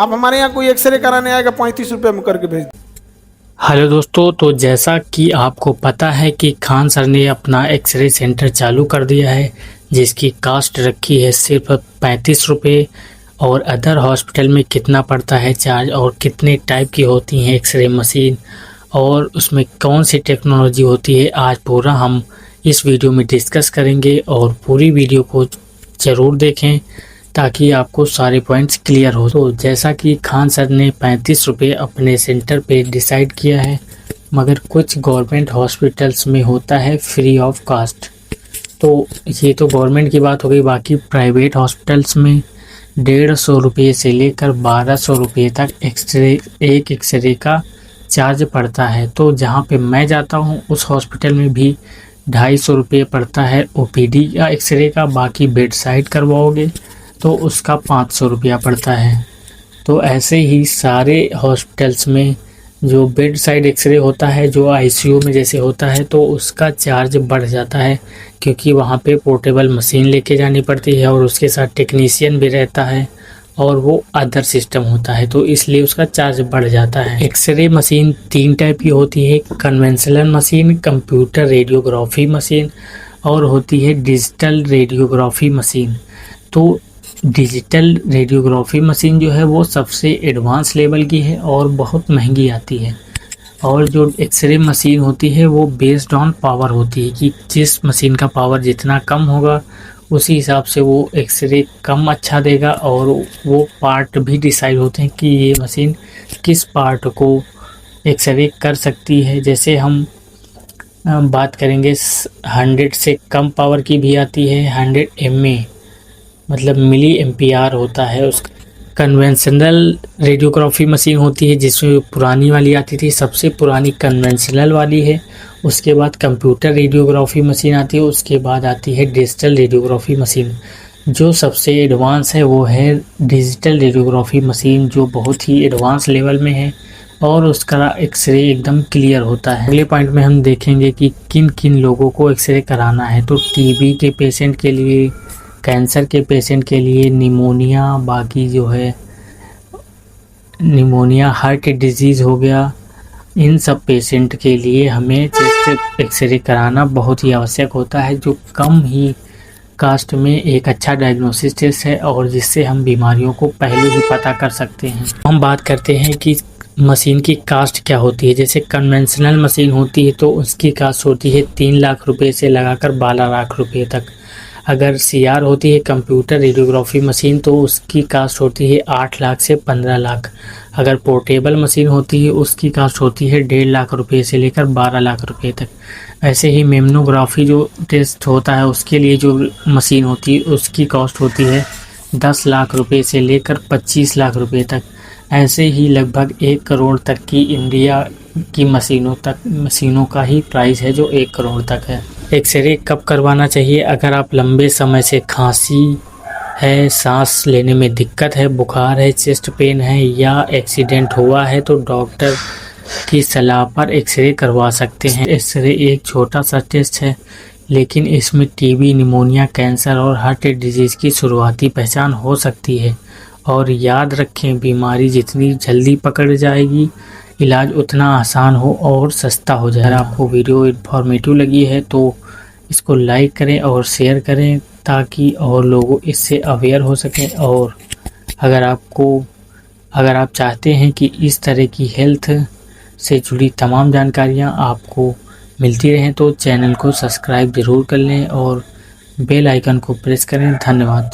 आप हमारे यहाँ कोई एक्सरे कराने आएगा 35 रुपये में करके भेज। हेलो दोस्तों, तो जैसा कि आपको पता है कि खान सर ने अपना एक्सरे सेंटर चालू कर दिया है, जिसकी कास्ट रखी है सिर्फ 35 रुपये। और अदर हॉस्पिटल में कितना पड़ता है चार्ज, और कितने टाइप की होती हैं एक्सरे मशीन, और उसमें कौन सी टेक्नोलॉजी होती है, आज पूरा हम इस वीडियो में डिस्कस करेंगे। और पूरी वीडियो को ज़रूर देखें ताकि आपको सारे पॉइंट्स क्लियर हो। तो जैसा कि खान सर ने 35 रुपये अपने सेंटर पे डिसाइड किया है, मगर कुछ गवर्नमेंट हॉस्पिटल्स में होता है फ्री ऑफ कास्ट। तो ये तो गवर्नमेंट की बात हो गई। बाकी प्राइवेट हॉस्पिटल्स में 150 रुपये से लेकर 1200 रुपये तक एक एक्सरे का चार्ज पड़ता है। तो जहाँ पे मैं जाता हूँ उस हॉस्पिटल में भी 250 रुपये पड़ता है ओपीडी का एक्सरे का। बाकी बेड साइड करवाओगे तो उसका 500 रुपया पड़ता है। तो ऐसे ही सारे हॉस्पिटल्स में जो बेड साइड एक्सरे होता है, जो आईसीयू में जैसे होता है, तो उसका चार्ज बढ़ जाता है, क्योंकि वहाँ पे पोर्टेबल मशीन लेके जानी पड़ती है और उसके साथ टेक्नीशियन भी रहता है और वो अदर सिस्टम होता है, तो इसलिए उसका चार्ज बढ़ जाता है। एक्सरे मशीन 3 टाइप की होती है, conventional machine, computer radiography machine और होती है डिजिटल रेडियोग्राफी मशीन। तो डिजिटल रेडियोग्राफी मशीन जो है वो सबसे एडवांस लेवल की है और बहुत महंगी आती है। और जो एक्सरे मशीन होती है वो बेस्ड ऑन पावर होती है कि जिस मशीन का पावर जितना कम होगा उसी हिसाब से वो एक्सरे कम अच्छा देगा। और वो पार्ट भी डिसाइड होते हैं कि ये मशीन किस पार्ट को एक्सरे कर सकती है। जैसे हम बात करेंगे 100 से कम पावर की भी आती है, 100 MA मतलब मिली एम्पियर होता है उसका। कन्वेंशनल रेडियोग्राफी मशीन होती है जिसमें पुरानी वाली आती थी, सबसे पुरानी कन्वेंशनल वाली है। उसके बाद कंप्यूटर रेडियोग्राफी मशीन आती है, उसके बाद आती है डिजिटल रेडियोग्राफी मशीन। जो सबसे एडवांस है वो है डिजिटल रेडियोग्राफी मशीन, जो बहुत ही एडवांस लेवल में है और उसका एक्सरे एकदम क्लियर होता है। अगले पॉइंट में हम देखेंगे कि किन किन लोगों को एक्सरे कराना है। तो टीबी के पेशेंट के लिए, कैंसर के पेशेंट के लिए, निमोनिया, बाकी जो है निमोनिया, हार्ट डिजीज़ हो गया, इन सब पेशेंट के लिए हमें चेस्ट एक्सरे कराना बहुत ही आवश्यक होता है, जो कम ही कास्ट में एक अच्छा डायग्नोसिस टेस्ट है और जिससे हम बीमारियों को पहले ही पता कर सकते हैं। हम बात करते हैं कि मशीन की कास्ट क्या होती है। जैसे कन्वेंशनल मशीन होती है तो उसकी कास्ट होती है 3 लाख रुपये से लगाकर 12 लाख रुपये तक। अगर CR होती है कंप्यूटर रेडियोग्राफी मशीन तो उसकी कास्ट होती है 8 लाख से 15 लाख। अगर पोर्टेबल मशीन होती है उसकी कास्ट होती है 1.5 लाख रुपये से लेकर 12 लाख रुपये तक। ऐसे ही मेमनोग्राफी जो टेस्ट होता है उसके लिए जो मशीन होती है उसकी कॉस्ट होती है 10 लाख रुपये से लेकर 25 लाख रुपये तक। ऐसे ही लगभग 1 करोड़ तक की इंडिया की मशीनों का ही प्राइस है जो 1 करोड़ तक है। एक्सरे कब करवाना चाहिए? अगर आप लंबे समय से खांसी है, सांस लेने में दिक्कत है, बुखार है, चेस्ट पेन है या एक्सीडेंट हुआ है तो डॉक्टर की सलाह पर एक्सरे करवा सकते हैं। एक्सरे एक छोटा सा टेस्ट है, लेकिन इसमें टीबी, निमोनिया, कैंसर और हार्ट डिजीज़ की शुरुआती पहचान हो सकती है। और याद रखें, बीमारी जितनी जल्दी पकड़ जाएगी इलाज उतना आसान हो और सस्ता हो जाए। अगर आपको वीडियो इन्फॉर्मेटिव लगी है तो इसको लाइक करें और शेयर करें ताकि और लोग इससे अवेयर हो सकें। और अगर आप चाहते हैं कि इस तरह की हेल्थ से जुड़ी तमाम जानकारियां आपको मिलती रहें तो चैनल को सब्सक्राइब ज़रूर कर लें और बेल आइकन को प्रेस करें। धन्यवाद।